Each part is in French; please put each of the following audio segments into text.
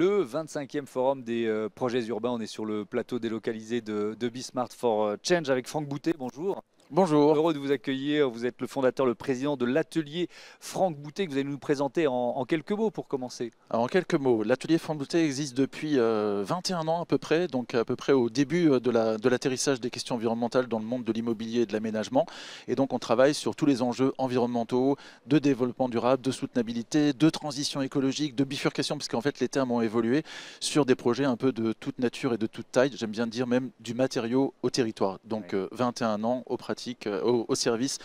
le 25e forum des projets urbains. On est sur le plateau délocalisé de Be Smart for Change avec Franck Boutet. Bonjour. Bonjour. Heureux de vous accueillir. Vous êtes le fondateur, le président de l'atelier Franck Boutet que vous allez nous présenter en quelques mots pour commencer. Alors, en quelques mots, l'atelier Franck Boutet existe depuis 21 ans à peu près, donc à peu près au début de l'atterrissage des questions environnementales dans le monde de l'immobilier et de l'aménagement. Et donc on travaille sur tous les enjeux environnementaux, de développement durable, de soutenabilité, de transition écologique, de bifurcation, parce qu'en fait les termes ont évolué sur des projets un peu de toute nature et de toute taille, j'aime bien dire même du matériau au territoire. Donc 21 ans aux pratiques, au service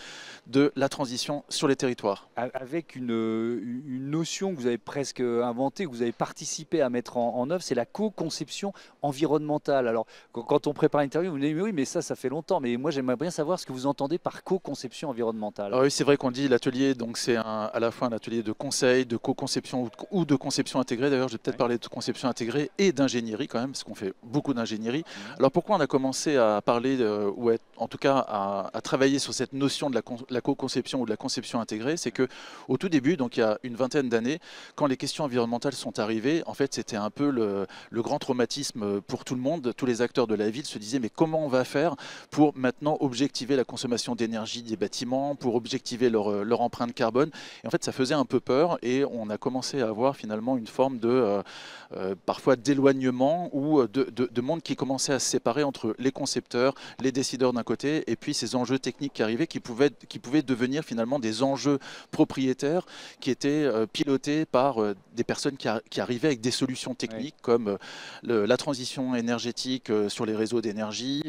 de la transition sur les territoires. Avec une notion que vous avez presque inventée, que vous avez participé à mettre en œuvre, c'est la co-conception environnementale. Alors, quand on prépare l'interview, vous me dites, mais oui, mais ça fait longtemps. Mais moi, j'aimerais bien savoir ce que vous entendez par co-conception environnementale. Alors oui, c'est vrai qu'on dit l'atelier, donc c'est à la fois un atelier de conseil, de co-conception ou de conception intégrée. D'ailleurs, je vais peut-être parler de conception intégrée et d'ingénierie quand même, parce qu'on fait beaucoup d'ingénierie. Alors pourquoi on a commencé à parler, ou en tout cas à travailler sur cette notion de la co-conception ou de la conception intégrée, c'est que au tout début, donc il y a une vingtaine d'années, quand les questions environnementales sont arrivées, en fait c'était un peu le grand traumatisme pour tout le monde. Tous les acteurs de la ville se disaient mais comment on va faire pour maintenant objectiver la consommation d'énergie des bâtiments, pour objectiver leur empreinte carbone. Et en fait ça faisait un peu peur et on a commencé à avoir finalement une forme de parfois d'éloignement ou de monde qui commençait à se séparer entre les concepteurs, les décideurs d'un côté et puis ces enjeux techniques qui arrivaient qui pouvaient devenir finalement des enjeux propriétaires qui étaient pilotés par des personnes qui arrivaient avec des solutions techniques comme la transition énergétique sur les réseaux d'énergie,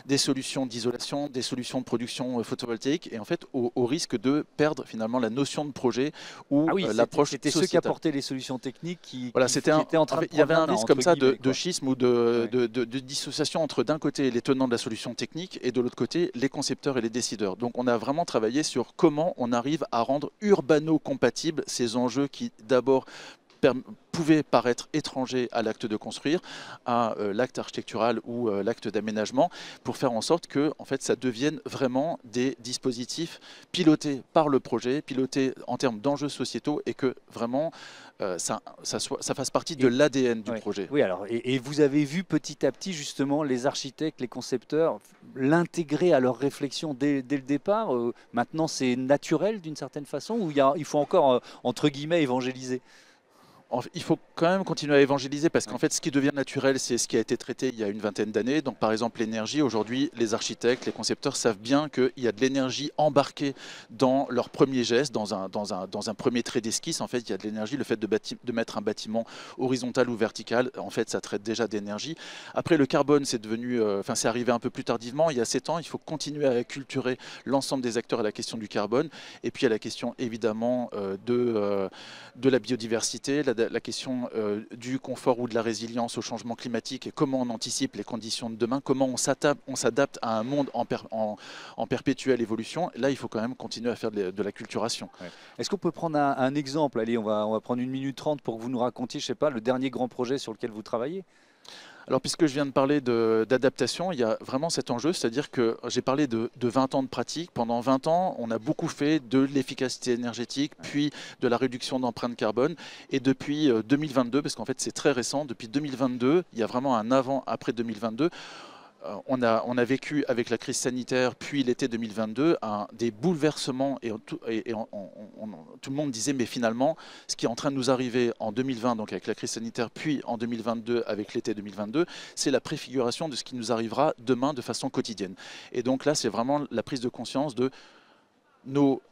des solutions d'isolation, des solutions de production photovoltaïque et en fait au risque de perdre finalement la notion de projet ou l'approche sociétale. C'était ceux qui apportaient les solutions techniques qui étaient en train de il y avait un risque comme ça de quoi. schisme ou de dissociation entre d'un côté les tenants de la solution technique et de l'autre côté les concepteurs et les décideurs. Donc on a vraiment travaillé sur comment on arrive à rendre urbano-compatibles ces enjeux qui d'abord pouvaient paraître étrangers à l'acte de construire, à l'acte architectural ou l'acte d'aménagement, pour faire en sorte que en fait, ça devienne vraiment des dispositifs pilotés par le projet, pilotés en termes d'enjeux sociétaux et que vraiment ça fasse partie de l'ADN du projet. Oui, alors, et vous avez vu petit à petit justement les architectes, les concepteurs l'intégrer à leur réflexion dès le départ. Maintenant, c'est naturel d'une certaine façon ou il faut encore, entre guillemets, évangéliser? Il faut quand même continuer à évangéliser parce qu'en fait ce qui devient naturel c'est ce qui a été traité il y a une vingtaine d'années. Donc par exemple l'énergie, aujourd'hui les architectes, les concepteurs savent bien qu'il y a de l'énergie embarquée dans leur premier geste, dans un premier trait d'esquisse. En fait il y a de l'énergie, le fait de mettre un bâtiment horizontal ou vertical, en fait ça traite déjà d'énergie. Après le carbone c'est devenu, c'est arrivé un peu plus tardivement, il y a 7 ans. Il faut continuer à acculturer l'ensemble des acteurs à la question du carbone et puis à la question évidemment de la biodiversité, la question du confort ou de la résilience au changement climatique et comment on anticipe les conditions de demain, comment on s'adapte à un monde en perpétuelle évolution. Là, il faut quand même continuer à faire de la culturation. Est-ce qu'on peut prendre un exemple? Allez, on va prendre 1 minute 30 pour que vous nous racontiez, je sais pas, le dernier grand projet sur lequel vous travaillez. Alors, puisque je viens de parler d'adaptation, il y a vraiment cet enjeu, c'est-à-dire que j'ai parlé de 20 ans de pratique. Pendant 20 ans, on a beaucoup fait de l'efficacité énergétique, puis de la réduction d'empreinte carbone. Et depuis 2022, parce qu'en fait c'est très récent, depuis 2022, il y a vraiment un avant-après 2022. On a vécu avec la crise sanitaire, puis l'été 2022, des bouleversements et tout le monde disait mais finalement ce qui est en train de nous arriver en 2020 donc avec la crise sanitaire, puis en 2022 avec l'été 2022, c'est la préfiguration de ce qui nous arrivera demain de façon quotidienne. Et donc là c'est vraiment la prise de conscience de nos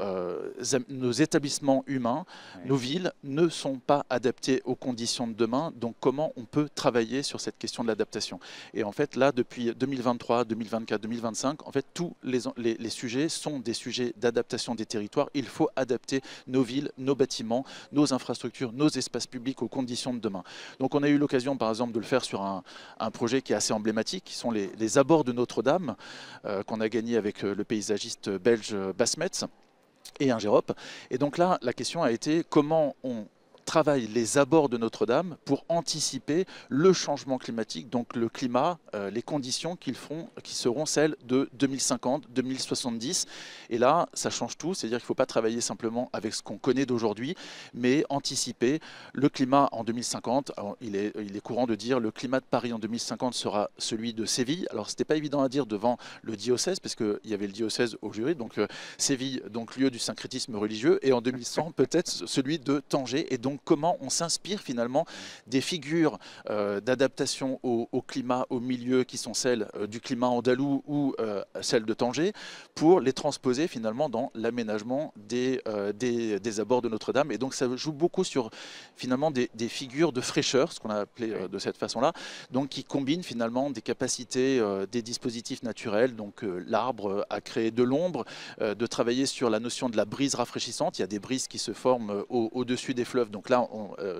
établissements humains, nos villes ne sont pas adaptés aux conditions de demain. Donc comment on peut travailler sur cette question de l'adaptation? Et en fait là depuis 2023, 2024, 2025, en fait tous les sujets sont des sujets d'adaptation des territoires. Il faut adapter nos villes, nos bâtiments, nos infrastructures, nos espaces publics aux conditions de demain. Donc on a eu l'occasion par exemple de le faire sur un projet qui est assez emblématique, qui sont les abords de Notre-Dame, qu'on a gagné avec le paysagiste belge Basmetz et un Gérope. Et donc là, la question a été comment on travaille les abords de Notre-Dame pour anticiper le changement climatique, donc le climat, les conditions qui seront celles de 2050, 2070. Et là, ça change tout, c'est-à-dire qu'il ne faut pas travailler simplement avec ce qu'on connaît d'aujourd'hui, mais anticiper le climat en 2050. Alors, il est courant de dire le climat de Paris en 2050 sera celui de Séville. Alors, ce n'était pas évident à dire devant le diocèse, parce qu'il y avait le diocèse au jury, donc Séville, donc lieu du syncrétisme religieux, et en 2100 peut-être celui de Tanger. Et donc comment on s'inspire finalement des figures d'adaptation au climat, au milieu, qui sont celles du climat andalou ou celles de Tanger, pour les transposer finalement dans l'aménagement des abords de Notre-Dame. Et donc ça joue beaucoup sur finalement des figures de fraîcheur, ce qu'on a appelé de cette façon-là, donc qui combinent finalement des capacités des dispositifs naturels, donc l'arbre à créer de l'ombre, de travailler sur la notion de la brise rafraîchissante. Il y a des brises qui se forment au-dessus des fleuves. Donc là,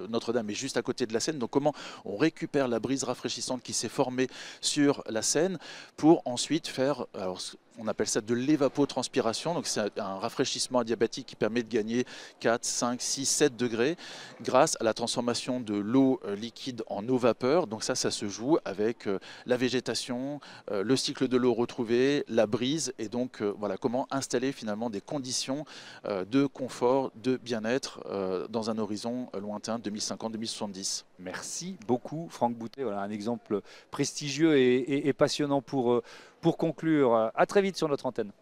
Notre-Dame est juste à côté de la Seine. Donc comment on récupère la brise rafraîchissante qui s'est formée sur la Seine pour ensuite faire... Alors, on appelle ça de l'évapotranspiration, donc c'est un rafraîchissement adiabatique qui permet de gagner 4, 5, 6, 7 degrés grâce à la transformation de l'eau liquide en eau vapeur. Donc ça se joue avec la végétation, le cycle de l'eau retrouvée, la brise, et donc voilà comment installer finalement des conditions de confort, de bien-être dans un horizon lointain 2050-2070. Merci beaucoup Franck Boutet, voilà un exemple prestigieux et passionnant pour conclure. À très vite sur notre antenne.